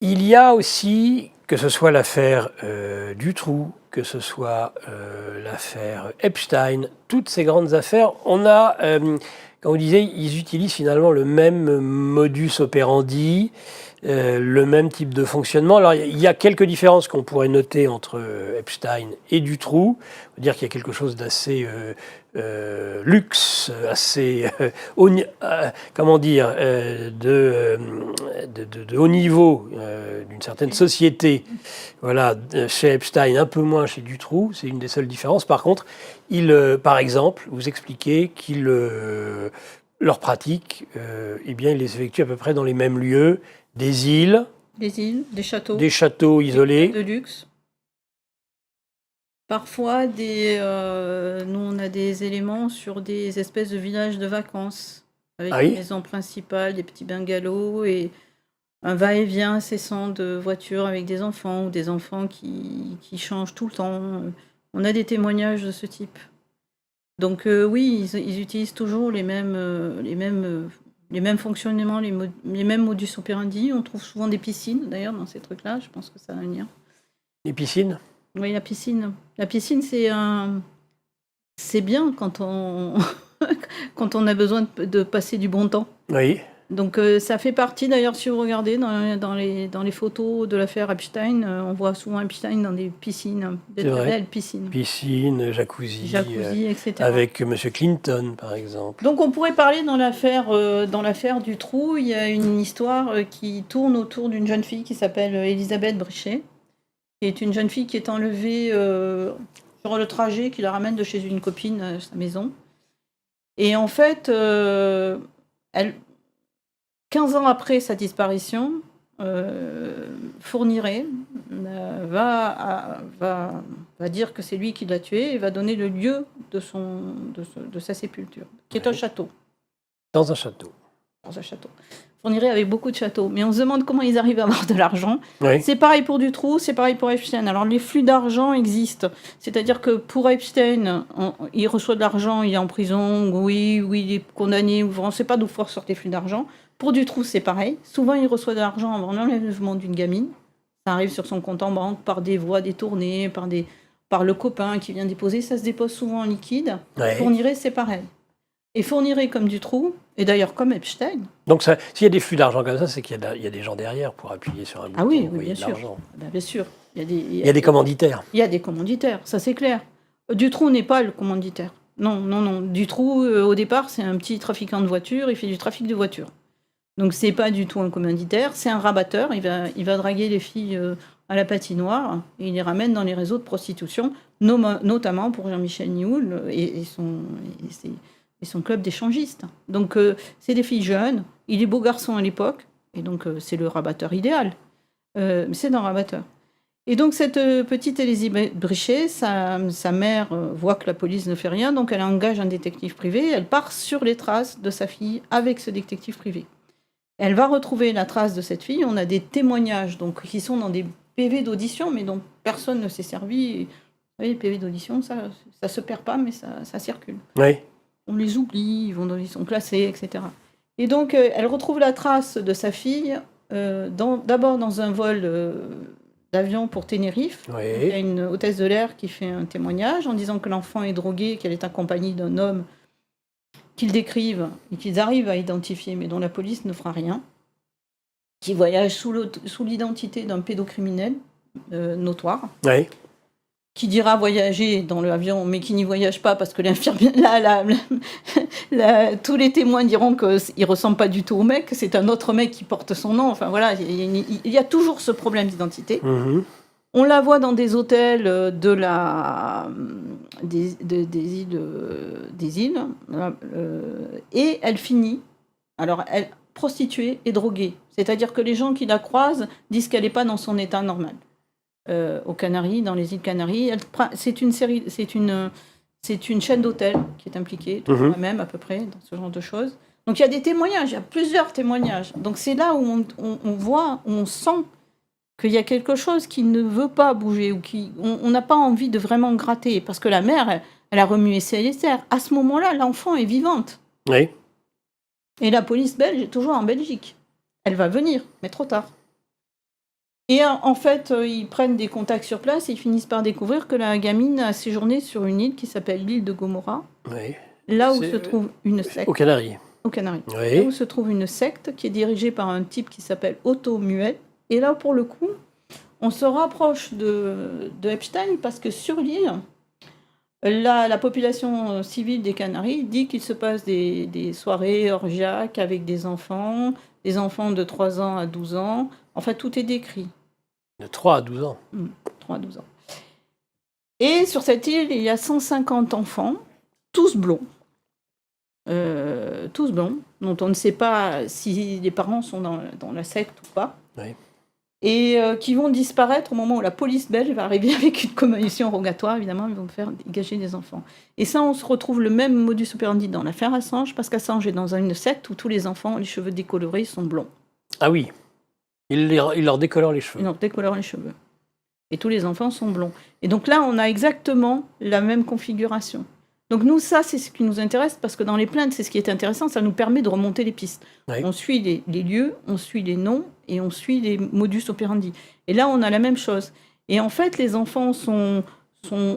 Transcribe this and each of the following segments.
Il y a aussi, que ce soit l'affaire Dutroux, que ce soit l'affaire Epstein, toutes ces grandes affaires, on a, comme vous disiez, ils utilisent finalement le même modus operandi, le même type de fonctionnement. Alors il y a quelques différences qu'on pourrait noter entre Epstein et Dutroux. On peut dire qu'il y a quelque chose d'assez luxe, assez comment dire, de haut niveau d'une certaine société. Voilà, chez Epstein, un peu moins chez Dutroux, c'est une des seules différences. Par contre, par exemple, vous expliquez qu'ils leurs pratiques, eh bien, ils les effectuent à peu près dans les mêmes lieux, des îles, des châteaux isolés, de luxe. Parfois, nous, on a des éléments sur des espèces de villages de vacances, avec une maison principale, des petits bungalows, et un va-et-vient incessant de voitures avec des enfants, ou des enfants qui changent tout le temps. On a des témoignages de ce type. Donc oui, ils utilisent toujours les mêmes fonctionnements, les mêmes modus operandi. On trouve souvent des piscines, d'ailleurs, dans ces trucs-là. Je pense que ça a un lien. Les piscines ? Oui, la piscine. La piscine, c'est bien quand on quand on a besoin de passer du bon temps. Oui. Donc ça fait partie, d'ailleurs, si vous regardez dans les photos de l'affaire Epstein, on voit souvent Epstein dans des piscines, des très belles piscines. Piscine, jacuzzi, etc. Avec M. Clinton, par exemple. Donc on pourrait parler dans l'affaire Dutroux, il y a une histoire qui tourne autour d'une jeune fille qui s'appelle Elisabeth Brichet, qui est une jeune fille qui est enlevée sur le trajet qui la ramène de chez une copine à sa maison. Et en fait, 15 ans après sa disparition, Fourniret va dire que c'est lui qui l'a tuée et va donner le lieu de sa sépulture, qui est un château. Dans un château. Dans un château. Fourniret avait beaucoup de châteaux, mais on se demande comment ils arrivent à avoir de l'argent. Oui. C'est pareil pour Dutroux, c'est pareil pour Epstein. Alors les flux d'argent existent, c'est-à-dire que pour Epstein, il reçoit de l'argent, il est en prison, oui, il est condamné, on ne sait pas d'où sortent les flux d'argent. Pour Dutroux, c'est pareil. Souvent, il reçoit de l'argent avant l'enlèvement d'une gamine. Ça arrive sur son compte en banque par des voies détournées, par le copain qui vient déposer. Ça se dépose souvent en liquide. Ouais. Fourniret, c'est pareil. Et Fourniret comme Dutroux, et d'ailleurs comme Epstein. Donc s'il y a des flux d'argent comme ça, c'est qu'il y a des gens derrière pour appuyer sur un bouton. Ah oui, bien sûr. Bien sûr. Il y a des commanditaires. Il y a des commanditaires, ça c'est clair. Dutroux n'est pas le commanditaire. Non. Dutroux, au départ, c'est un petit trafiquant de voitures, il fait du trafic de voitures. Donc c'est pas du tout un commanditaire, c'est un rabatteur. Il va draguer les filles à la patinoire et il les ramène dans les réseaux de prostitution, notamment pour Jean-Michel Nioul et son club d'échangistes. Donc c'est des filles jeunes, il est beau garçon à l'époque, et donc c'est le rabatteur idéal. C'est un rabatteur. Et donc cette petite Elisabeth Brichet, sa mère voit que la police ne fait rien, donc elle engage un détective privé, elle part sur les traces de sa fille avec ce détective privé. Elle va retrouver la trace de cette fille. On a des témoignages donc, qui sont dans des PV d'audition, mais dont personne ne s'est servi. Vous savez, les PV d'audition, ça se perd pas, mais ça circule. Oui. On les oublie, ils sont classés, etc. Et donc, elle retrouve la trace de sa fille, d'abord dans un vol d'avion pour Tenerife. Oui. Il y a une hôtesse de l'air qui fait un témoignage en disant que l'enfant est drogué, qu'elle est accompagnée d'un homme qu'ils décrivent et qu'ils arrivent à identifier, mais dont la police ne fera rien, qui voyage sous l'identité d'un pédocriminel notoire, oui. qui dira voyager dans l'avion, mais qui n'y voyage pas parce que l'infirmière, tous les témoins diront qu'il ne ressemble pas du tout au mec, c'est un autre mec qui porte son nom. Enfin voilà, il y a toujours ce problème d'identité. Mm-hmm. On la voit dans des hôtels des îles, et elle finit, elle prostituée et droguée. C'est-à-dire que les gens qui la croisent disent qu'elle n'est pas dans son état normal. Aux Canaries, dans les îles Canaries, c'est une chaîne d'hôtels qui est impliquée, toujours la même à peu près, dans ce genre de choses. Donc il y a des témoignages, il y a plusieurs témoignages. Donc c'est là où on voit, où on sent qu'il y a quelque chose qui ne veut pas bouger, ou on n'a pas envie de vraiment gratter, parce que la mère, elle a remué ciel et terre. À ce moment-là, l'enfant est vivante. Oui. Et la police belge est toujours en Belgique. Elle va venir, mais trop tard. Et en fait, ils prennent des contacts sur place et ils finissent par découvrir que la gamine a séjourné sur une île qui s'appelle l'île de Gomorrah, Oui. là où C'est se trouve une secte, aux Canaries. aux Canaries. Là Oui. où se trouve une secte qui est dirigée par un type qui s'appelle Otto Muel. Et là, pour le coup, on se rapproche de Epstein parce que sur l'île, la population civile des Canaries dit qu'il se passe des soirées orgiaques avec des enfants de 3 ans à 12 ans. Enfin, tout est décrit. De 3 à 12 ans. 3 à 12 ans. Et sur cette île, il y a 150 enfants, tous blonds. Tous blonds, dont on ne sait pas si les parents sont dans la secte ou pas. Oui. Et qui vont disparaître au moment où la police belge va arriver avec une commission rogatoire. Évidemment, ils vont faire dégager des enfants. Et ça, on se retrouve le même modus operandi dans l'affaire Assange, parce qu'Assange est dans une secte où tous les enfants, les cheveux décolorés, sont blonds. Ah oui. Il leur décolore les cheveux. Ils leur décolorent les cheveux. Et tous les enfants sont blonds. Et donc là, on a exactement la même configuration. Donc nous, ça, c'est ce qui nous intéresse, parce que dans les plaintes, c'est ce qui est intéressant, ça nous permet de remonter les pistes. Oui. On suit les lieux, on suit les noms, et on suit les modus operandi. Et là, on a la même chose. Et en fait, les enfants sont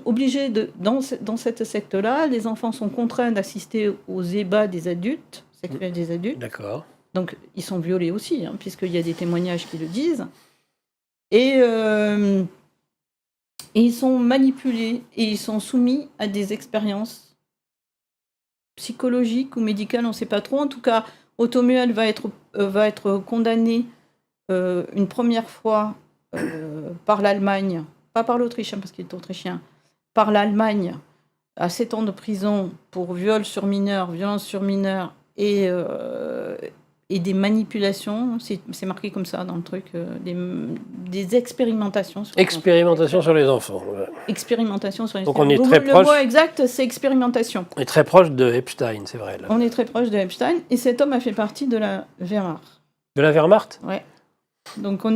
obligés, dans cette secte-là, les enfants sont contraints d'assister aux ébats des adultes, sexuels des adultes. D'accord. Donc, ils sont violés aussi, puisqu'il y a des témoignages qui le disent. Et ils sont manipulés et ils sont soumis à des expériences psychologiques ou médicales, on ne sait pas trop. En tout cas, Otto Muel va être condamné une première fois par l'Allemagne, pas par l'Autriche, parce qu'il est autrichien, par l'Allemagne, à 7 ans de prison pour viol sur mineur, violence sur mineur et des manipulations, c'est marqué comme ça dans le truc, des expérimentations. Expérimentation sur les enfants. Voilà. Expérimentation sur les Donc enfants. on est très Le proche. mot exact, c'est expérimentation. On est très proche de Epstein, c'est vrai. Là. On est très proche de Epstein, et cet homme a fait partie de la Wehrmacht. De la Wehrmacht ? Ouais. Donc donc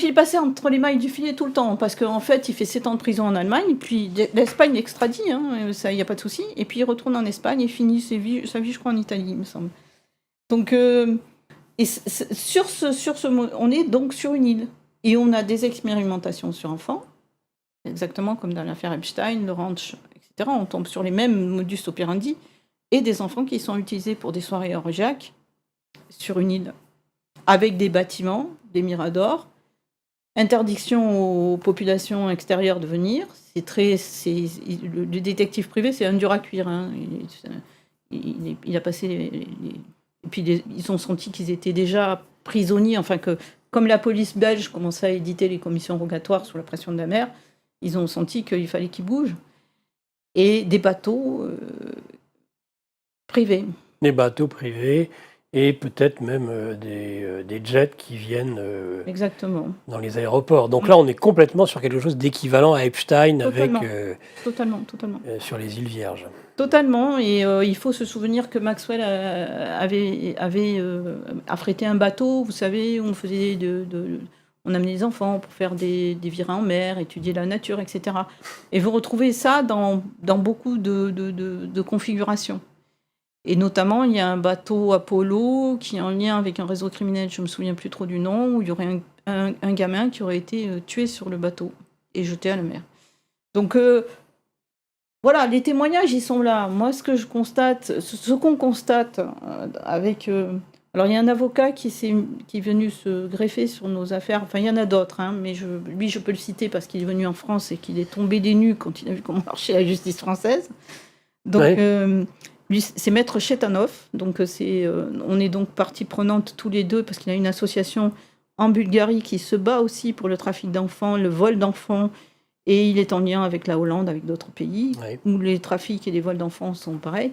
il est passé entre les mailles du filet tout le temps, parce qu'en fait, il fait 7 ans de prison en Allemagne, puis l'Espagne l'extradie, ça, il n'y a pas de souci, et puis il retourne en Espagne et finit sa vie, je crois, en Italie, il me semble. Donc, on est donc sur une île, et on a des expérimentations sur enfants, exactement comme dans l'affaire Epstein, le ranch, etc. On tombe sur les mêmes modus operandi, et des enfants qui sont utilisés pour des soirées orgiaques sur une île, avec des bâtiments, des miradors, interdiction aux populations extérieures de venir. Le détective privé, c'est un dur à cuire. Il a passé et puis ils ont senti qu'ils étaient déjà prisonniers, enfin que comme la police belge commençait à éditer les commissions rogatoires sous la pression de la mer, ils ont senti qu'il fallait qu'ils bougent. Et des bateaux privés. Des bateaux privés et peut-être même des jets qui viennent Exactement. dans les aéroports. Donc là, on est complètement sur quelque chose d'équivalent à Epstein Totalement. avec Totalement. sur les îles Vierges. Totalement, et il faut se souvenir que Maxwell avait affrété un bateau, vous savez, où on faisait on amenait les enfants pour faire des virées en mer, étudier la nature, etc. Et vous retrouvez ça dans beaucoup de configurations. Et notamment, il y a un bateau Apollo qui est en lien avec un réseau criminel, je ne me souviens plus trop du nom, où il y aurait un gamin qui aurait été tué sur le bateau et jeté à la mer. Donc, voilà, les témoignages, ils sont là. Moi, ce qu'on constate avec... alors, il y a un avocat qui est venu se greffer sur nos affaires. Enfin, il y en a d'autres, mais lui, je peux le citer parce qu'il est venu en France et qu'il est tombé des nues quand il a vu comment marchait la justice française. Donc, ouais. Lui, c'est Maître Chetanov. Donc, on est donc partie prenante tous les deux parce qu'il a une association en Bulgarie qui se bat aussi pour le trafic d'enfants, le vol d'enfants. Et il est en lien avec la Hollande, avec d'autres pays, où les trafics et les vols d'enfants sont pareils.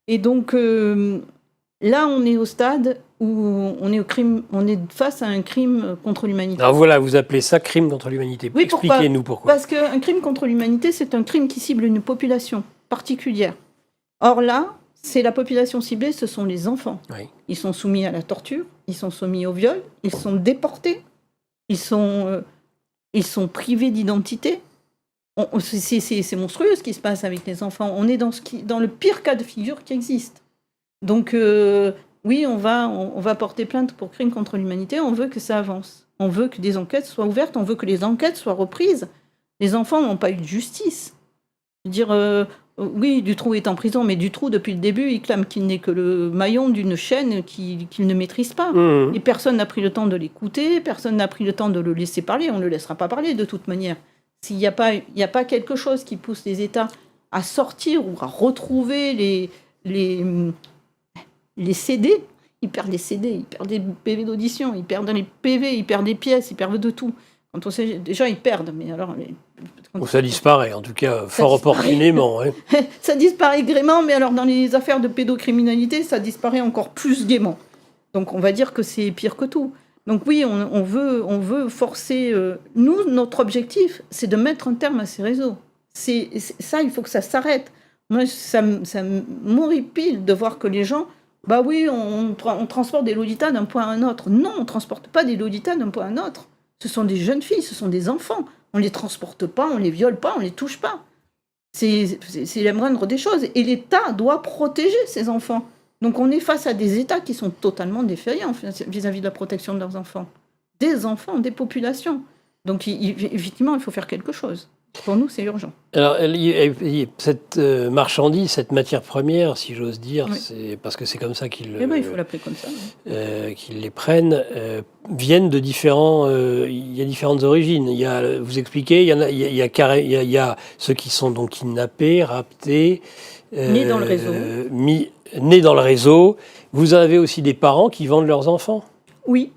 Et donc, là, on est au stade où on est face à un crime contre l'humanité. Alors voilà, vous appelez ça crime contre l'humanité. Oui, expliquez-nous pourquoi. Parce qu'un crime contre l'humanité, c'est un crime qui cible une population particulière. Or là, c'est la population ciblée, ce sont les enfants. Oui. Ils sont soumis à la torture, ils sont soumis au viol, ils sont déportés, ils sont privés d'identité. C'est monstrueux ce qui se passe avec les enfants. On est dans le pire cas de figure qui existe. Donc, oui, on va porter plainte pour crime contre l'humanité, on veut que ça avance. On veut que des enquêtes soient ouvertes, on veut que les enquêtes soient reprises. Les enfants n'ont pas eu de justice. Je veux dire, oui, Dutroux est en prison, mais Dutroux, depuis le début, il clame qu'il n'est que le maillon d'une chaîne qu'il ne maîtrise pas. Mmh. Et personne n'a pris le temps de l'écouter, personne n'a pris le temps de le laisser parler, on ne le laissera pas parler de toute manière. S'il n'y a pas quelque chose qui pousse les États à sortir ou à retrouver les CD, ils perdent les CD, ils perdent des PV d'audition, ils perdent les PV, ils perdent des pièces, ils perdent de tout. Quand on sait, déjà, ils perdent, mais alors... Ou ça disparaît, en tout cas, fort opportunément. Hein. Ça disparaît gaiement, mais alors dans les affaires de pédocriminalité, ça disparaît encore plus gaiement. Donc on va dire que c'est pire que tout. Donc oui, on veut forcer... nous, notre objectif, c'est de mettre un terme à ces réseaux. Ça, il faut que ça s'arrête. Moi, ça m'horripile de voir que les gens... Bah oui, on transporte des Lolita d'un point à un autre. Non, on ne transporte pas des Lolita d'un point à un autre. Ce sont des jeunes filles, ce sont des enfants. On ne les transporte pas, on ne les viole pas, on ne les touche pas. C'est la moindre des choses. Et l'État doit protéger ces enfants. Donc on est face à des États qui sont totalement défaillants vis-à-vis de la protection de leurs enfants. Des enfants, des populations. Donc effectivement, il faut faire quelque chose. Pour nous, c'est urgent. Alors, cette marchandise, cette matière première, si j'ose dire, oui. C'est parce que c'est comme ça qu'ils il faut l'appeler comme ça, oui. Qu'ils les prennent, viennent de différents... il y a différentes origines. Il y a, vous expliquez, il y a ceux qui sont donc kidnappés, raptés... nés dans le réseau. Nés dans le réseau. Vous avez aussi des parents qui vendent leurs enfants. Oui.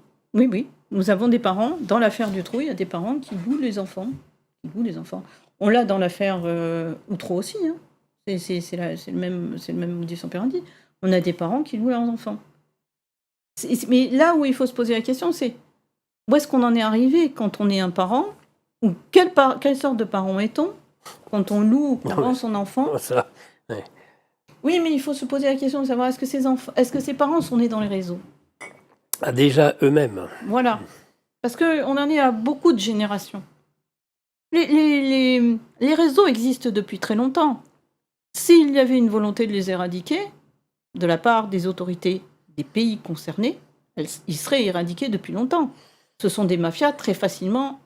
Nous avons des parents. Dans l'affaire Dutroux, il y a des parents qui louent les enfants. On l'a dans l'affaire Outreau aussi. Hein. C'est le même modus operandi. On a des parents qui louent leurs enfants. Mais là où il faut se poser la question, c'est où est-ce qu'on en est arrivé quand on est un parent, ou quelle sorte de parent est-on quand on loue ou qu'on vend son enfant. Ça, ouais. Oui, mais il faut se poser la question de savoir est-ce que ces parents sont nés dans les réseaux ? Ah, déjà eux-mêmes. Voilà. Parce qu'on en est à beaucoup de générations. Les réseaux existent depuis très longtemps. S'il y avait une volonté de les éradiquer, de la part des autorités des pays concernés, ils seraient éradiqués depuis longtemps. Ce sont des mafias très facilement.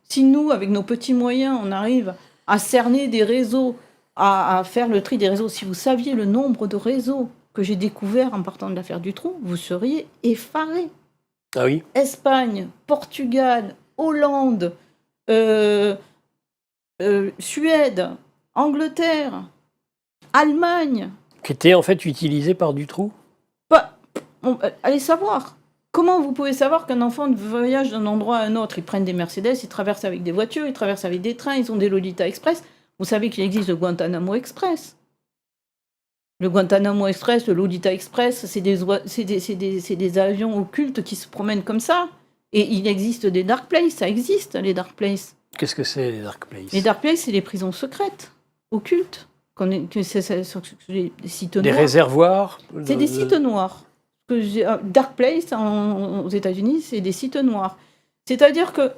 Si nous, avec nos petits moyens, on arrive à cerner des réseaux, à faire le tri des réseaux, si vous saviez le nombre de réseaux que j'ai découverts en partant de l'affaire Dutroux, vous seriez effarés. Ah oui ? Espagne, Portugal, Hollande... Suède, Angleterre, Allemagne. Qui étaient en fait utilisés par Dutroux ? Allez savoir. Comment vous pouvez savoir qu'un enfant voyage d'un endroit à un autre ? Ils prennent des Mercedes, ils traversent avec des voitures, ils traversent avec des trains, ils ont des Lolita Express. Vous savez qu'il existe le Guantanamo Express. Le Guantanamo Express, le Lolita Express, c'est des avions occultes qui se promènent comme ça. Et il existe des dark places, ça existe, les dark places. Qu'est-ce que c'est, les dark places ? Les dark places, c'est les prisons secrètes, occultes. C'est des sites noirs. Des réservoirs ? C'est des sites noirs. Dark place, aux États-Unis, c'est des sites noirs. C'est-à-dire que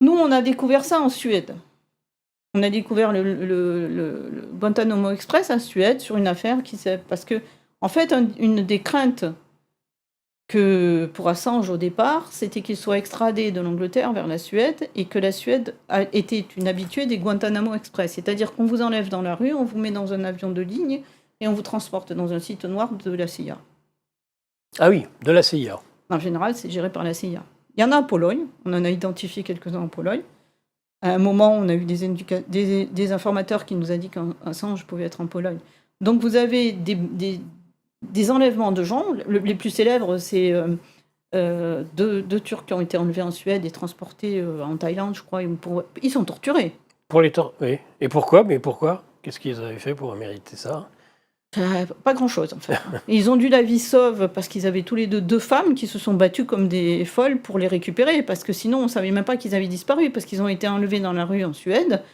nous, on a découvert ça en Suède. On a découvert le Guantanamo Express en Suède sur une affaire parce que, en fait, une des craintes que pour Assange au départ, c'était qu'il soit extradé de l'Angleterre vers la Suède et que la Suède était une habituée des Guantanamo Express. C'est-à-dire qu'on vous enlève dans la rue, on vous met dans un avion de ligne et on vous transporte dans un site noir de la CIA. Ah oui, de la CIA. En général, c'est géré par la CIA. Il y en a en Pologne, on en a identifié quelques-uns en Pologne. À un moment, on a eu des informateurs qui nous ont dit qu'Assange pouvait être en Pologne. Donc vous avez des enlèvements de gens. Les plus célèbres, c'est deux Turcs qui ont été enlevés en Suède et transportés en Thaïlande, je crois. Ils sont torturés. Oui. Et pourquoi ? Mais pourquoi ? Qu'est-ce qu'ils avaient fait pour mériter ça ? Pas grand-chose, en fait. Ils ont dû la vie sauve parce qu'ils avaient tous les deux femmes qui se sont battues comme des folles pour les récupérer, parce que sinon, on ne savait même pas qu'ils avaient disparu, parce qu'ils ont été enlevés dans la rue en Suède,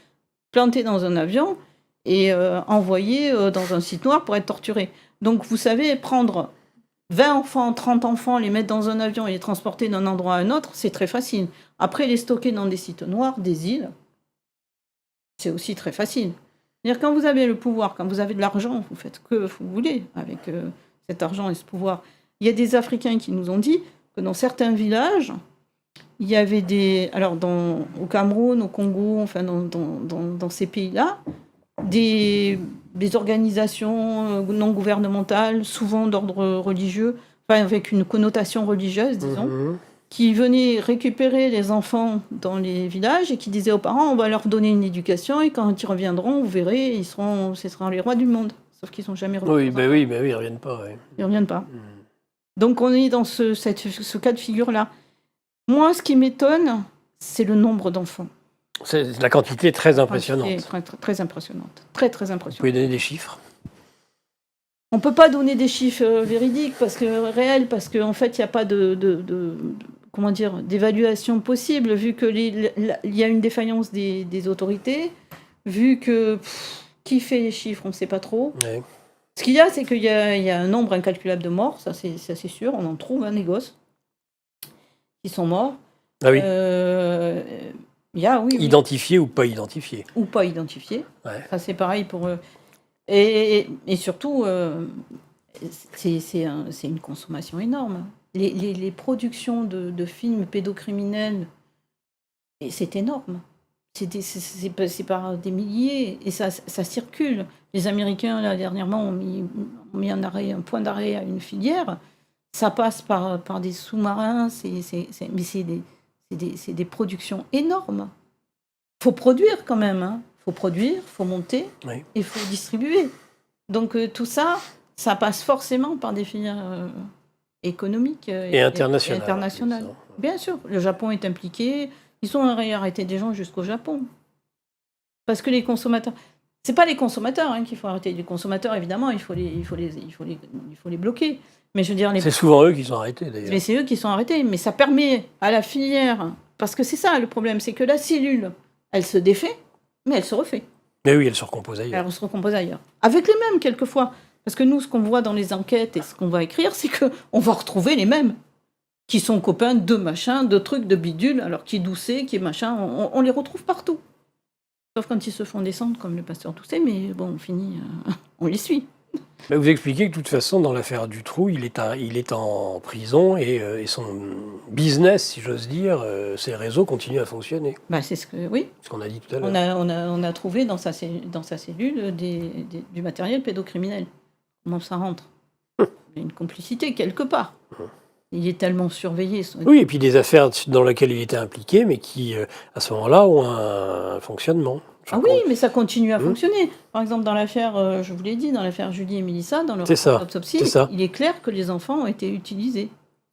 plantés dans un avion et envoyés dans un site noir pour être torturés. Donc, vous savez, prendre 20 enfants, 30 enfants, les mettre dans un avion et les transporter d'un endroit à un autre, c'est très facile. Après, les stocker dans des sites noirs, des îles, c'est aussi très facile. C'est-à-dire, quand vous avez le pouvoir, quand vous avez de l'argent, vous faites ce que vous voulez avec cet argent et ce pouvoir. Il y a des Africains qui nous ont dit que dans certains villages, il y avait au Cameroun, au Congo, enfin dans ces pays-là, des organisations non gouvernementales, souvent d'ordre religieux, enfin avec une connotation religieuse, disons, qui venaient récupérer les enfants dans les villages et qui disaient aux parents, on va leur donner une éducation et quand ils reviendront, vous verrez, ce seront les rois du monde. Sauf qu'ils ne sont jamais revenus. Oui, ils ne reviennent pas. Ouais. Ils ne reviennent pas. Donc on est dans ce cas de figure-là. Moi, ce qui m'étonne, c'est le nombre d'enfants. C'est la quantité très impressionnante. Très impressionnante. Très, très impressionnante. Vous pouvez donner des chiffres? On ne peut pas donner des chiffres véridiques, réels, parce qu'en fait, il n'y a pas d'évaluation possible, vu qu'il y a une défaillance des autorités, vu que qui fait les chiffres, on ne sait pas trop. Ouais. Ce qu'il y a, c'est qu'il y a un nombre incalculable de morts, ça c'est sûr, on en trouve, des gosses qui sont morts. Ah oui. Identifiés ou pas identifiés. Ou pas identifiés. Ouais. Ça c'est pareil pour eux. Et surtout, c'est une consommation énorme. Les productions de films pédocriminels, c'est énorme. C'est par des milliers et ça circule. Les Américains, là, dernièrement, ont mis un point d'arrêt à une filière. Ça passe par des sous-marins, mais c'est des productions énormes. Il faut produire quand même. Il faut produire, il faut monter, et il faut distribuer. Donc tout ça, ça passe forcément par des filières économiques et internationales. Bien sûr, le Japon est impliqué. Ils ont arrêté des gens jusqu'au Japon. Parce que les consommateurs... C'est pas les consommateurs qu'il faut arrêter. Les consommateurs, évidemment, il faut les bloquer. Mais je veux dire, c'est souvent eux qui sont arrêtés, d'ailleurs. Mais c'est eux qui sont arrêtés. Mais ça permet à la filière... Parce que c'est ça le problème, c'est que la cellule, elle se défait, mais elle se refait. Mais oui, elle se recompose ailleurs. Elle se recompose ailleurs. Avec les mêmes, quelquefois. Parce que nous, ce qu'on voit dans les enquêtes et ce qu'on va écrire, c'est qu'on va retrouver les mêmes. Qui sont copains de machin, de trucs, de bidules, alors qui est Doucet, qui est machin, on les retrouve partout. Sauf quand ils se font descendre, comme le pasteur Doucet, mais bon, on finit, on les suit. Mais vous expliquez que de toute façon, dans l'affaire Dutroux, il est en prison et son business, si j'ose dire, ses réseaux continuent à fonctionner. C'est oui. Ce qu'on a dit tout à l'heure. On a trouvé dans sa cellule du matériel pédocriminel. Comment ça rentre? Il y a une complicité quelque part. Il est tellement surveillé. Oui, et puis des affaires dans lesquelles il était impliqué, mais qui, à ce moment-là, ont un fonctionnement. Oui, mais ça continue à fonctionner. Par exemple, dans l'affaire, je vous l'ai dit, dans l'affaire Julie et Mélissa, dans leur autopsie, il est clair que les enfants ont été utilisés.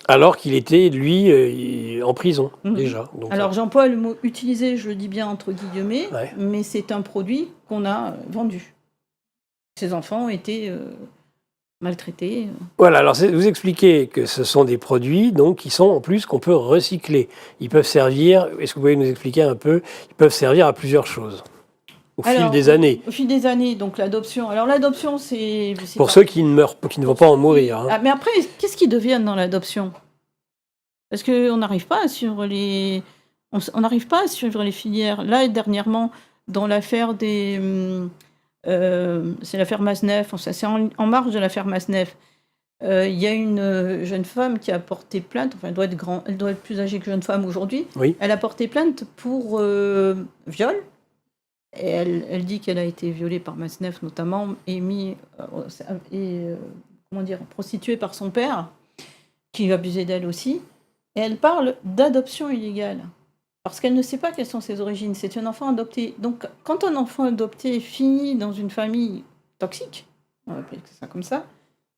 Alors qu'il était, lui, en prison, déjà. Donc, alors, j'emploie le mot « utilisé », je le dis bien entre guillemets, mais c'est un produit qu'on a vendu. Ces enfants ont été... maltraités. Voilà, alors vous expliquez que ce sont des produits donc, qui sont en plus qu'on peut recycler. Ils peuvent servir, est-ce que vous pouvez nous expliquer un peu, ils peuvent servir à plusieurs choses au fil des années. Au fil des années, donc l'adoption. Alors l'adoption, c'est pour ceux qui ne vont pas en mourir. Mais après, qu'est-ce qu'ils deviennent dans l'adoption? Parce qu'on n'arrive pas à suivre on n'arrive pas à suivre les filières. Là, dernièrement, dans l'affaire des... c'est l'affaire Masneff, c'est en marge de l'affaire Masneff. Il y a une jeune femme qui a porté plainte, enfin elle doit être plus âgée que jeune femme aujourd'hui. Oui. Elle a porté plainte pour viol. Et elle dit qu'elle a été violée par Masneff notamment et prostituée par son père, qui abusait d'elle aussi. Et elle parle d'adoption illégale. Parce qu'elle ne sait pas quelles sont ses origines. C'est un enfant adopté. Donc, quand un enfant adopté finit dans une famille toxique, on va appeler ça comme ça,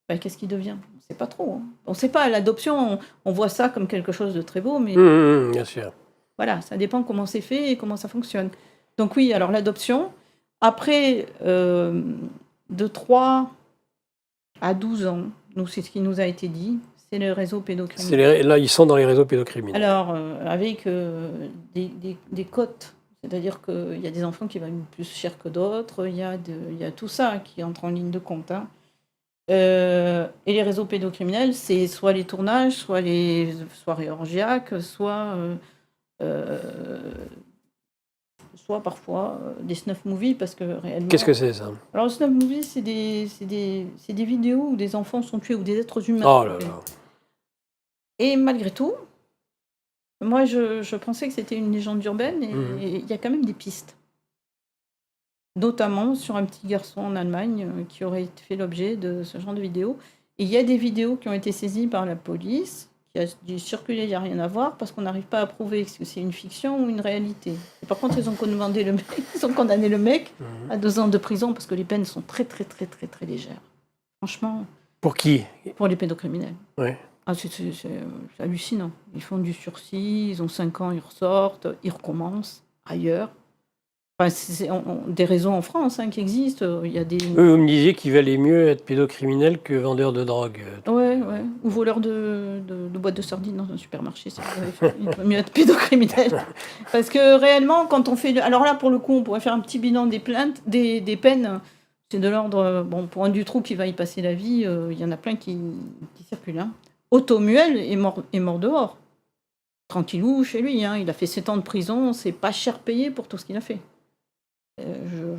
qu'est-ce qu'il devient? On ne sait pas trop. On ne sait pas. L'adoption, on voit ça comme quelque chose de très beau, mais... bien sûr. Voilà, ça dépend comment c'est fait et comment ça fonctionne. Donc oui, alors l'adoption, après, de 3 à 12 ans, nous, c'est ce qui nous a été dit, c'est le réseau pédocriminel. Là, ils sont dans les réseaux pédocriminels. Alors, avec des cotes, c'est-à-dire qu'il y a des enfants qui valent plus cher que d'autres, il y a tout ça qui entre en ligne de compte. Et les réseaux pédocriminels, c'est soit les tournages, soit les soirées orgiaques, soit reçois parfois des snuff movies parce que réellement. Qu'est-ce que c'est ça? Alors, snuff movies, c'est des vidéos où des enfants sont tués ou des êtres humains. Oh là là. Et malgré tout, moi, je pensais que c'était une légende urbaine et il y a quand même des pistes. Notamment sur un petit garçon en Allemagne qui aurait fait l'objet de ce genre de vidéos. Et il y a des vidéos qui ont été saisies par la police, qui a dit circuler, il n'y a rien à voir, parce qu'on n'arrive pas à prouver que c'est une fiction ou une réalité. Et par contre, ils ont condamné le mec à 2 ans de prison, parce que les peines sont très, très, très, très, très légères. Franchement. Pour qui? Pour les pédocriminels. Oui. Ah, c'est hallucinant. Ils font du sursis, ils ont 5 ans, ils ressortent, ils recommencent ailleurs. Enfin, c'est des réseaux en France qui existent. Il y a des... Vous me disiez qu'il valait mieux être pédocriminel que vendeur de drogue. Ouais. Ou voleur de boîtes de sardines dans un supermarché. Il vaut mieux être pédocriminel. Parce que réellement, quand on fait... Alors là, pour le coup, on pourrait faire un petit bilan des plaintes, des peines. C'est de l'ordre... Bon, pour un Dutroux qui va y passer la vie, il y en a plein qui circulent. Otto Muel est mort dehors. Tranquillou chez lui. Il a fait 7 ans de prison. C'est pas cher payé pour tout ce qu'il a fait.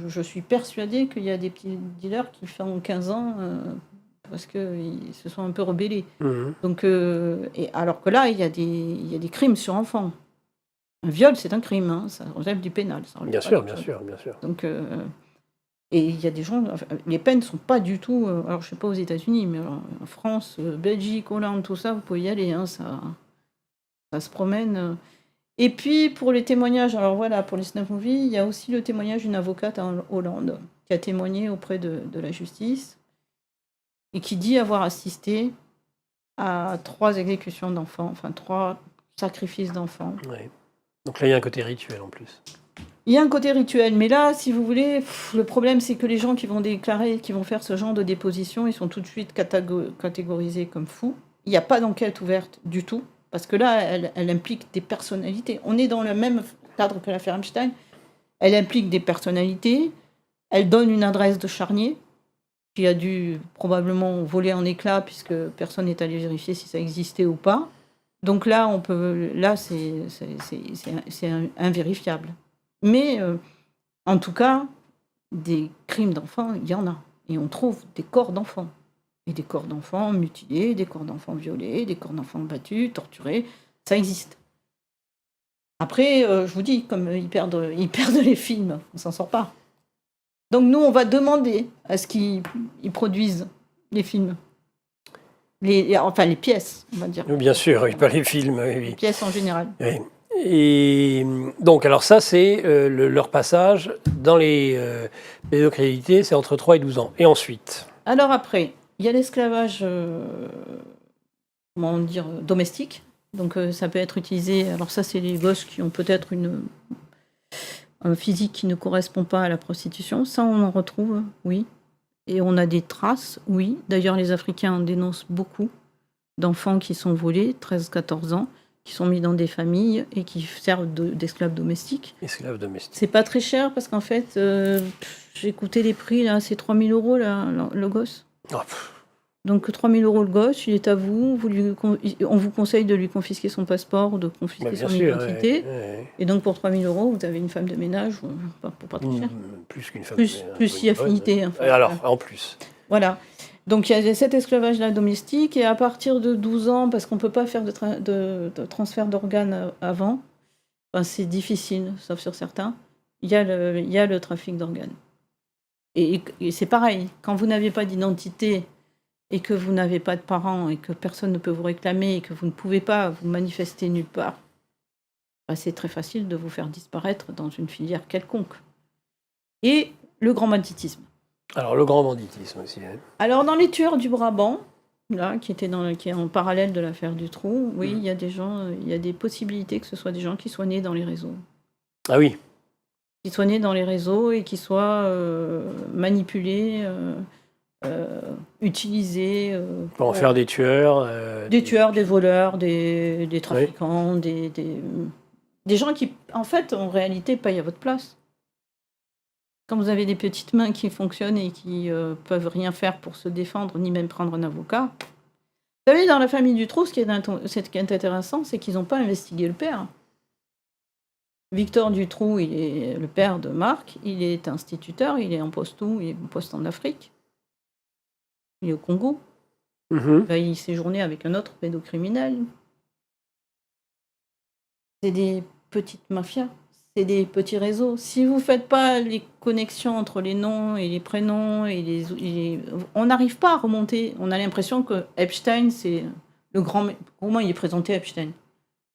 Je suis persuadée qu'il y a des petits dealers qui font 15 ans parce qu'ils se sont un peu rebellés. Donc, et alors que là, il y a des crimes sur enfants. Un viol, c'est un crime. Ça relève du pénal. Bien sûr. Donc, et il y a des gens... Enfin, les peines ne sont pas du tout... alors, je ne sais pas aux États-Unis, mais en France, Belgique, Hollande, tout ça, vous pouvez y aller. Ça se promène... Et puis, pour les témoignages, alors voilà, pour les snuff movies, il y a aussi le témoignage d'une avocate en Hollande qui a témoigné auprès de la justice et qui dit avoir assisté à 3 exécutions d'enfants, enfin 3 sacrifices d'enfants. Oui. Donc là, il y a un côté rituel en plus. Il y a un côté rituel, mais là, si vous voulez, le problème, c'est que les gens qui vont déclarer, qui vont faire ce genre de déposition, ils sont tout de suite catégorisés comme fous. Il n'y a pas d'enquête ouverte du tout. Parce que là, elle implique des personnalités. On est dans le même cadre que l'affaire Epstein. Elle implique des personnalités. Elle donne une adresse de charnier qui a dû probablement voler en éclats puisque personne n'est allé vérifier si ça existait ou pas. Donc là, c'est invérifiable. Mais en tout cas, des crimes d'enfants, il y en a. Et on trouve des corps d'enfants. Et des corps d'enfants mutilés, des corps d'enfants violés, des corps d'enfants battus, torturés, ça existe. Après, je vous dis, comme ils perdent les films, on s'en sort pas. Donc nous, on va demander à ce qu'ils produisent les films. Enfin, les pièces, on va dire. Bien sûr, oui, pas les films. Oui. Les pièces en général. Oui. Et donc, alors ça, c'est leur passage dans les pédocriminalités, c'est entre 3 et 12 ans. Et ensuite? Alors après... Il y a l'esclavage, domestique. Donc ça peut être utilisé... Alors ça, c'est les gosses qui ont peut-être un physique qui ne correspond pas à la prostitution. Ça, on en retrouve, oui. Et on a des traces, oui. D'ailleurs, les Africains en dénoncent beaucoup d'enfants qui sont volés, 13-14 ans, qui sont mis dans des familles et qui servent d'esclaves domestiques. Esclaves domestiques. C'est pas très cher parce qu'en fait, j'ai écouté les prix, là, c'est 3 000 € le gosse. Oh. Donc 3 000 € le gosse, il est à vous. On vous conseille de lui confisquer son passeport ou de confisquer son identité. Ouais. Et donc pour 3 000 €, vous avez une femme de ménage pour pas trop cher. Plus qu'une femme de ménage. Plus si affinité. Enfin, alors, en plus. Voilà. Donc il y a cet esclavage-là domestique. Et à partir de 12 ans, parce qu'on ne peut pas faire de transfert d'organes avant, enfin, c'est difficile, sauf sur certains, il y a le trafic d'organes. Et c'est pareil, quand vous n'avez pas d'identité et que vous n'avez pas de parents et que personne ne peut vous réclamer et que vous ne pouvez pas vous manifester nulle part, c'est très facile de vous faire disparaître dans une filière quelconque. Et le grand banditisme. Alors le grand banditisme aussi. Hein. Alors dans les tueurs du Brabant, là, qui est en parallèle de l'affaire Dutroux, oui, il y a des gens, il y a des possibilités que ce soit des gens qui soient nés dans les réseaux. Ah oui. Qui soient nés dans les réseaux et qui soient manipulés, utilisés... pour en faire des tueurs. Des tueurs, des voleurs, des trafiquants, oui. des gens qui, en fait, en réalité, payent à votre place. Quand vous avez des petites mains qui fonctionnent et qui peuvent rien faire pour se défendre, ni même prendre un avocat... Vous savez, dans la famille Dutroux, ce qui est intéressant, c'est qu'ils n'ont pas investigué le père. Victor Dutroux, il est le père de Marc, il est instituteur, il est en poste où? Il est en poste en Afrique. Il est au Congo. Là, il séjournait avec un autre pédocriminel. C'est des petites mafias, c'est des petits réseaux. Si vous ne faites pas les connexions entre les noms et les prénoms, on n'arrive pas à remonter. On a l'impression que Epstein, c'est le grand... Comment il est présenté, Epstein?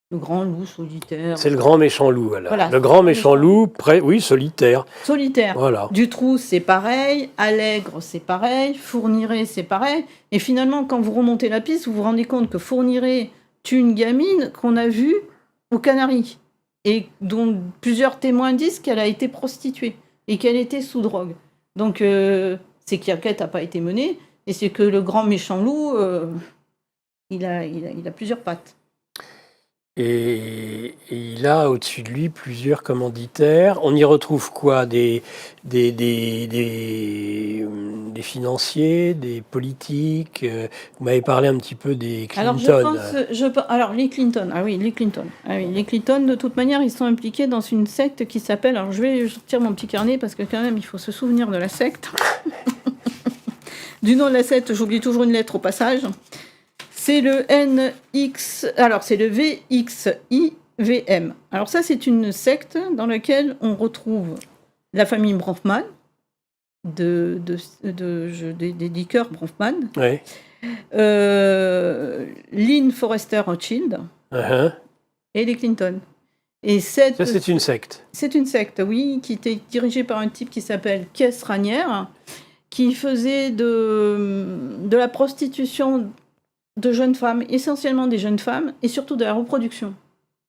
Le grand loup solitaire. C'est le grand méchant loup, voilà. Le grand méchant loup, oui, solitaire. Solitaire. Voilà. Dutroux, c'est pareil. Allègre, c'est pareil. Fourniret, c'est pareil. Et finalement, quand vous remontez la piste, vous vous rendez compte que Fourniret tue une gamine qu'on a vue aux Canaries et dont plusieurs témoins disent qu'elle a été prostituée et qu'elle était sous drogue. Donc, c'est que l'enquête n'a pas été menée et c'est que le grand méchant loup, il a plusieurs pattes. Et il a au-dessus de lui plusieurs commanditaires. On y retrouve quoi? Des financiers, des politiques. Vous m'avez parlé un petit peu des Clinton. Alors, les Clinton. Ah oui, les Clinton. Les Clinton, de toute manière, ils sont impliqués dans une secte qui s'appelle... Alors, je vais sortir mon petit carnet parce que quand même, il faut se souvenir de la secte. Du nom de la secte, j'oublie toujours une lettre au passage. C'est le NX, alors c'est le VXIVM. Alors ça, c'est une secte dans laquelle on retrouve la famille Bronfman, des liqueurs Bronfman, ouais. Lynn Forrester Rothschild et les Clinton. Et ça, c'est une secte. C'est une secte, oui, qui était dirigée par un type qui s'appelle Kees Raniere, qui faisait de la prostitution de jeunes femmes, essentiellement des jeunes femmes, et surtout de la reproduction.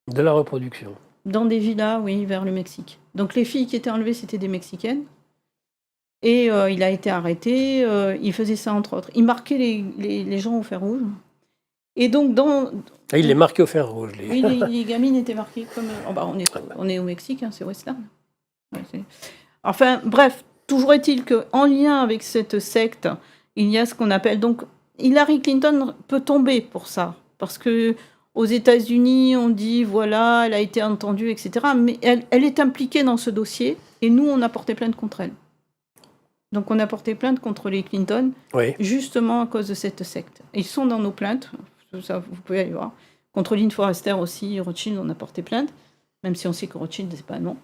De la reproduction. Dans des villas, oui, vers le Mexique. Donc les filles qui étaient enlevées, c'était des Mexicaines. Et il a été arrêté, il faisait ça entre autres. Il marquait les gens au fer rouge. Et donc il les marquait au fer rouge. Oui, les gamines étaient marquées comme... on est au Mexique, hein, c'est western. Ouais, enfin, bref, toujours est-il qu'en lien avec cette secte, il y a ce qu'on appelle donc... Hillary Clinton peut tomber pour ça, parce que aux États-Unis, on dit voilà, elle a été entendue, etc. Mais elle est impliquée dans ce dossier, et nous, on a porté plainte contre elle. Donc, on a porté plainte contre les Clinton, oui, justement à cause de cette secte. Et ils sont dans nos plaintes, ça, vous pouvez aller voir. Contre Lynn Forrester aussi, Rothschild, on a porté plainte, même si on sait que Rothschild, c'est pas non.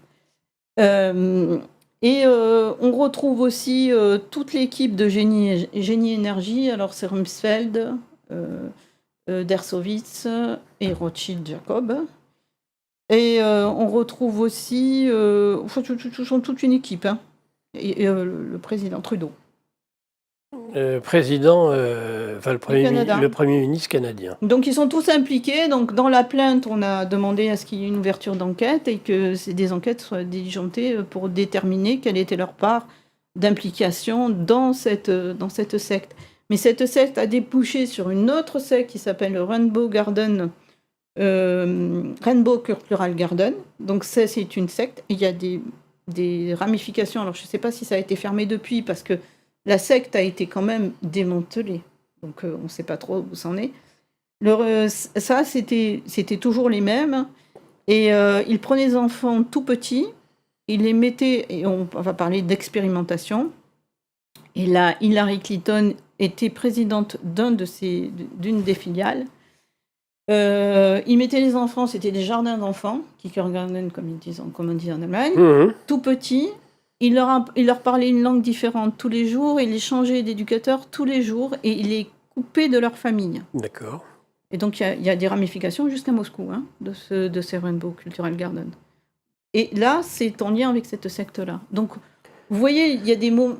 Et on retrouve aussi toute l'équipe de Génie Énergie. Alors, c'est Rumsfeld, Dershowitz et Rothschild Jacob. Et on retrouve aussi toute une équipe. Hein. Et le président Trudeau. Le Premier ministre canadien. Donc, ils sont tous impliqués. Donc, dans la plainte, on a demandé à ce qu'il y ait une ouverture d'enquête et que des enquêtes soient diligentées pour déterminer quelle était leur part d'implication dans cette secte. Mais cette secte a débouché sur une autre secte qui s'appelle le Rainbow Cultural Garden. Donc, ça, c'est une secte. Il y a des ramifications. Alors, je ne sais pas si ça a été fermé depuis parce que la secte a été quand même démantelée, donc on ne sait pas trop où c'en est. Ça, c'était toujours les mêmes, et ils prenaient les enfants tout petits, ils les mettaient, et on va parler d'expérimentation, et là, Hillary Clinton était présidente d'une des filiales. Ils mettaient les enfants, c'était des jardins d'enfants, Kindergarten, comme on dit en Allemagne, tout petits. Il leur parlait une langue différente tous les jours, il les changeait d'éducateur tous les jours et il les coupait de leur famille. D'accord. Et donc il y a des ramifications jusqu'à Moscou de ces Rainbow Cultural Garden. Et là, c'est en lien avec cette secte-là. Donc, vous voyez, il y a des mots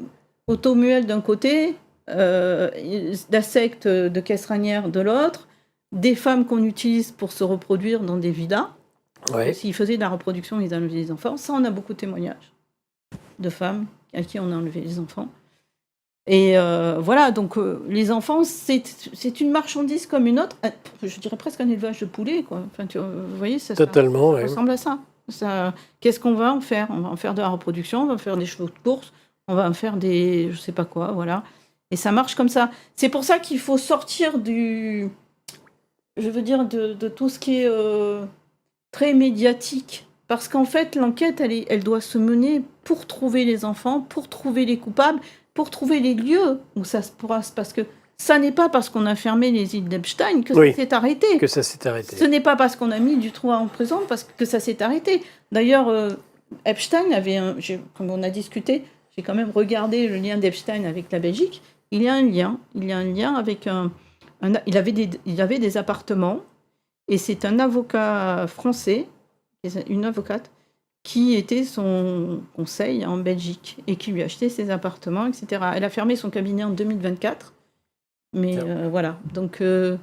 automuels d'un côté, la secte de Kees Raniere de l'autre, des femmes qu'on utilise pour se reproduire dans des villas. Ouais. S'ils faisaient de la reproduction, ils enlevaient les enfants. Ça, on a beaucoup de témoignages de femmes à qui on a enlevé les enfants. Et voilà, donc les enfants, c'est une marchandise comme une autre. Je dirais presque un élevage de poulets, quoi. Enfin, vous voyez, ça ressemble à ça. Qu'est-ce qu'on va en faire? On va en faire de la reproduction, on va faire des chevaux de course, on va en faire des... je sais pas quoi, voilà. Et ça marche comme ça. C'est pour ça qu'il faut sortir de tout ce qui est très médiatique Parce qu'en fait, l'enquête, elle doit se mener pour trouver les enfants, pour trouver les coupables, pour trouver les lieux où ça se passe. Parce que ça n'est pas parce qu'on a fermé les îles d'Epstein que Oui. ça s'est arrêté. Que ça s'est arrêté. Ce n'est pas parce qu'on a mis Dutroux en prison que ça s'est arrêté. D'ailleurs, Epstein avait comme on a discuté, j'ai quand même regardé le lien d'Epstein avec la Belgique. Il y a un lien. Il y a un lien avec il avait des appartements et c'est un avocat français, une avocate, qui était son conseil en Belgique et qui lui achetait ses appartements, etc. Elle a fermé son cabinet en 2024. Mais voilà. Donc, vous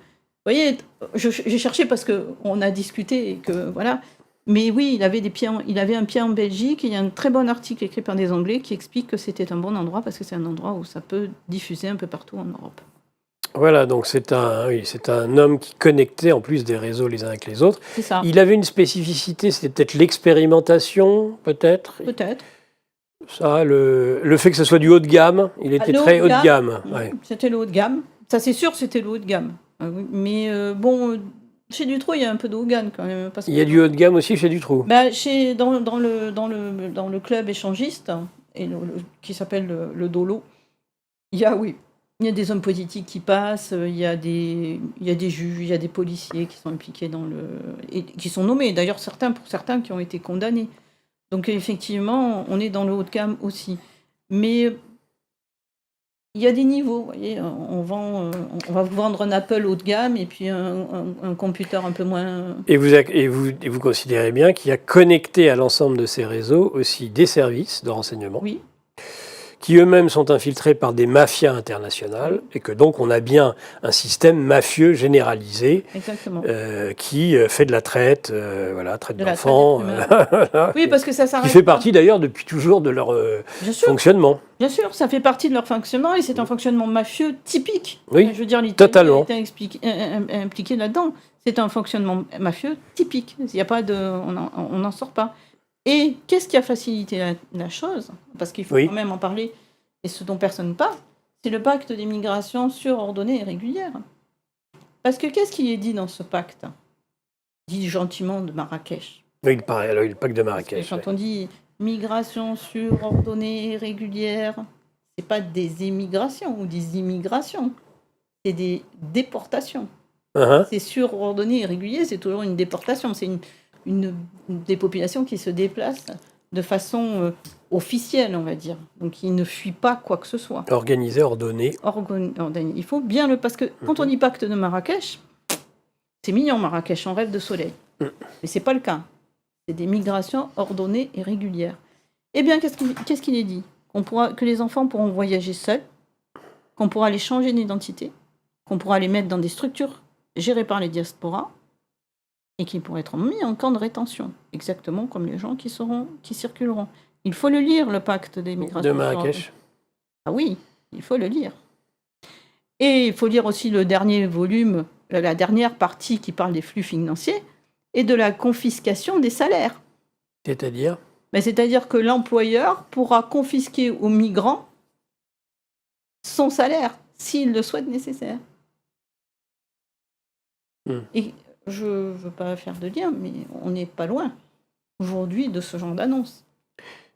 voyez, j'ai cherché parce qu'on a discuté et que voilà. Mais oui, il avait un pied en Belgique. Il y a un très bon article écrit par des Anglais qui explique que c'était un bon endroit parce que c'est un endroit où ça peut diffuser un peu partout en Europe. Voilà, donc c'est un homme qui connectait en plus des réseaux les uns avec les autres. C'est ça. Il avait une spécificité, c'était peut-être l'expérimentation, peut-être. Peut-être. Ça, le fait que ce soit du haut de gamme, il était très haut de gamme. Ouais. C'était le haut de gamme. Ça, c'est sûr, c'était le haut de gamme. Oui. Mais bon, chez Dutroux, il y a un peu de haut de gamme quand même. Parce il y a du haut de gamme aussi chez Dutroux. Bah, dans le club échangiste, qui s'appelle le Dolo, il y a des hommes politiques qui passent, il y a des juges, il y a des policiers qui sont impliqués et qui sont nommés. D'ailleurs, pour certains qui ont été condamnés. Donc effectivement, on est dans le haut de gamme aussi. Mais il y a des niveaux, vous voyez. On va vous vendre un Apple haut de gamme et puis un computer un peu moins... Et vous considérez bien qu'il y a connecté à l'ensemble de ces réseaux aussi des services de renseignement. Oui. Qui eux-mêmes sont infiltrés par des mafias internationales, et que donc on a bien un système mafieux généralisé qui fait de la traite, traite d'enfants. Oui, parce que ça s'arrête. Qui fait partie d'ailleurs depuis toujours de leur fonctionnement. Bien sûr, ça fait partie de leur fonctionnement, et c'est un fonctionnement mafieux typique. Oui, je veux dire, l'Italie totalement. a été impliquée là-dedans. C'est un fonctionnement mafieux typique. Il y a pas on n'en sort pas. Et qu'est-ce qui a facilité la chose? Parce qu'il faut quand même en parler, et ce dont personne ne parle, c'est le pacte des migrations sûres, ordonnées et régulières. Parce que qu'est-ce qui est dit dans ce pacte? Dit gentiment de Marrakech. Oui, pareil, alors, le pacte de Marrakech. Quand on dit migration sûre, ordonnée et régulière, c'est pas des émigrations ou des immigrations, c'est des déportations. C'est sûr, ordonné et régulier, c'est toujours une déportation. C'est des populations qui se déplacent de façon officielle, on va dire. Donc, qui ne fuient pas quoi que ce soit. Organisé, ordonné. Il faut bien parce que quand on dit pacte de Marrakech, c'est mignon, Marrakech, on rêve de soleil. Mais c'est pas le cas. C'est des migrations ordonnées et régulières. Eh bien, qu'est-ce qu'il est dit? Que les enfants pourront voyager seuls, qu'on pourra les changer d'identité, qu'on pourra les mettre dans des structures gérées par les diasporas, et qui pourraient être mis en camp de rétention, exactement comme les gens qui circuleront. Il faut le lire, le pacte des migrations. De Marrakech. Ah oui, il faut le lire. Et il faut lire aussi le dernier volume, la dernière partie qui parle des flux financiers et de la confiscation des salaires. C'est-à-dire ? C'est-à-dire que l'employeur pourra confisquer aux migrants son salaire, s'il le souhaite nécessaire. Et je ne veux pas faire de lien, mais on n'est pas loin, aujourd'hui, de ce genre d'annonce.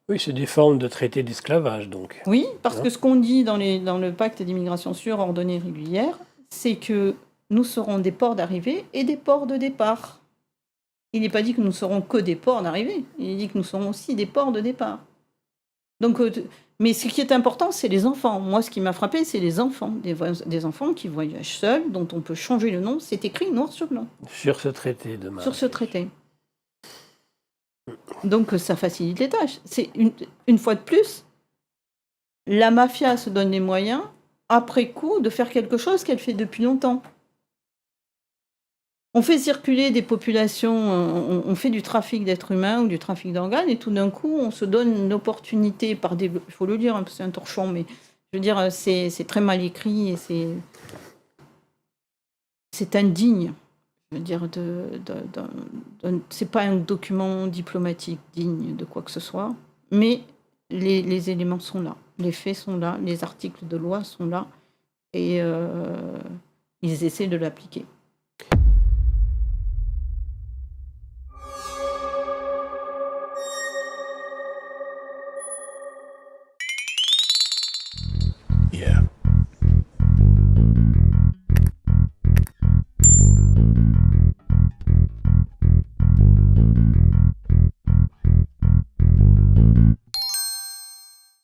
Oui, c'est des formes de traité d'esclavage, donc. Oui, parce que ce qu'on dit dans le pacte d'immigration sûre, ordonnée et régulière, c'est que nous serons des ports d'arrivée et des ports de départ. Il n'est pas dit que nous serons que des ports d'arrivée, il est dit que nous serons aussi des ports de départ. Donc, mais ce qui est important, c'est les enfants. Moi, ce qui m'a frappé, c'est les enfants. Des enfants qui voyagent seuls, dont on peut changer le nom. C'est écrit noir sur blanc. Sur ce traité de Marrakech. Sur ce traité. Donc, ça facilite les tâches. C'est une fois de plus, la mafia se donne les moyens, après coup, de faire quelque chose qu'elle fait depuis longtemps. On fait circuler des populations, on fait du trafic d'êtres humains ou du trafic d'organes, et tout d'un coup, on se donne une opportunité par des... Il faut le dire, c'est un torchon, mais je veux dire, c'est très mal écrit et c'est indigne. Je veux dire, c'est pas un document diplomatique digne de quoi que ce soit, mais les éléments sont là, les faits sont là, les articles de loi sont là, et ils essaient de l'appliquer.